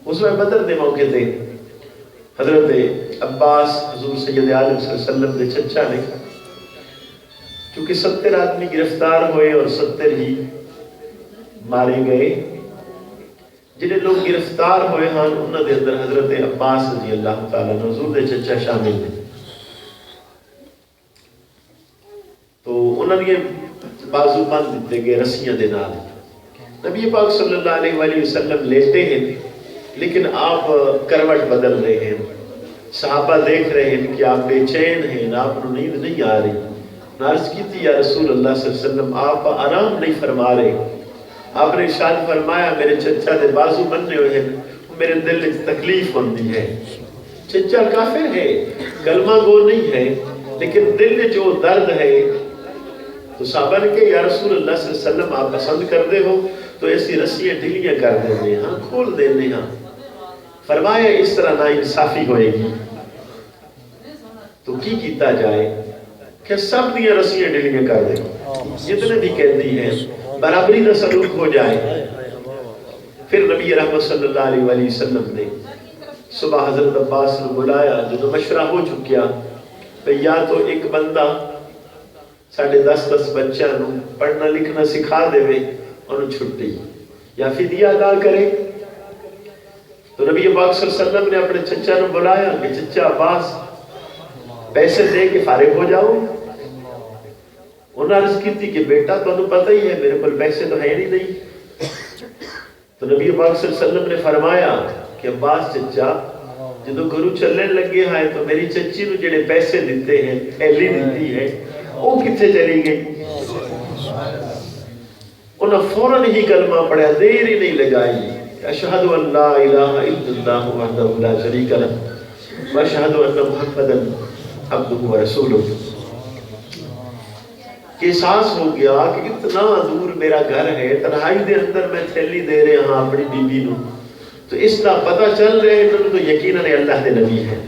اس میں بدر دے موقع تے حضرت عباس حضور سید عالم صلی اللہ علیہ وسلم دے چچا نے، چونکہ 70 آدمی گرفتار ہوئے اور 70 ہی مارے گئے، جنہیں لوگ گرفتار ہوئے ہیں انہوں دے اندر حضرت عباس رضی اللہ تعالیٰ عنہ حضور دے چچا شامل ہیں۔ تو انہوں نے بازو بند دیتے گئے رسیاں دے نال۔ نبی پاک صلی اللہ علیہ وآلہ وسلم لیٹے ہیں لیکن آپ کروٹ بدل رہے ہیں، صحابہ دیکھ رہے ہیں کہ آپ بے چین ہیں، آپ کو نیند نہیں آ رہی۔ عرض کی تھی یا رسول اللہ صلی اللہ علیہ وسلم آپ آرام نہیں فرما رہے۔ آپ نے ارشاد فرمایا میرے چچا دے بازو بننے ہوئے ہیں، میرے دل میں تکلیف ہوتی ہے۔ چچا کافر ہے، کلمہ گو نہیں ہے، لیکن دل میں جو درد ہے۔ تو صحابہ نے کہ یا رسول اللہ صلی اللہ علیہ وسلم آپ پسند کر دے ہو تو ایسی رسیاں ڈھیلیاں کر دینے ہاں، کھول دینے ہاں۔ فرمایا اس طرح نا انصافی ہوئے گی تو کی کیتا جائے کہ سب دیا رسیاں ڈھیلیاں کر دیں، جتنے بھی قیدی ہیں برابری کا سلوک ہو جائے۔ پھر نبی رحمت صلی اللہ علیہ وآلہ وسلم نے صبح حضرت عباس نے بلایا، جو مشورہ ہو چکیا کہ یا تو ایک بندہ ساڑھے 10 بچہ نو پڑھنا لکھنا سکھا دے انہوں چھٹی، یا فدیہ ادا کرے۔ تو نبی پاک صلی اللہ علیہ وسلم نے اپنے چچا نو بلایا کہ چچا عباس پیسے دے کے فارغ ہو جاؤ۔ انہوں نے عرض کی تھی کہ بیٹا تو پتہ ہی ہے میرے پر پیسے تو ہے نہیں۔ تو نبی پاک صلی اللہ علیہ وسلم نے فرمایا کہ عباس چچا جدو گرو چلنے لگے ہیں تو میری چچی نو جڑے پیسے دیتے ہیں پہلی دیتی ہے وہ کتنے چلی گئی؟ انہوں فوراً ہی کلمہ پڑھا، دیر ہی نہیں لگائی، اشہدو ان لا الہ الا اللہ وحدہ لا شریک لہ واشہدو ان محمدًا عبدہ ورسولہ۔ کہ احساس ہو گیا کہ اتنا دور میرا گھر ہے، تنہائی دے اندر میں تھیلی دے رہے ہاں اپنی بیوی نو، تو اس کا پتہ چل رہے ہیں تو یقیناً اللہ دے نبی ہے۔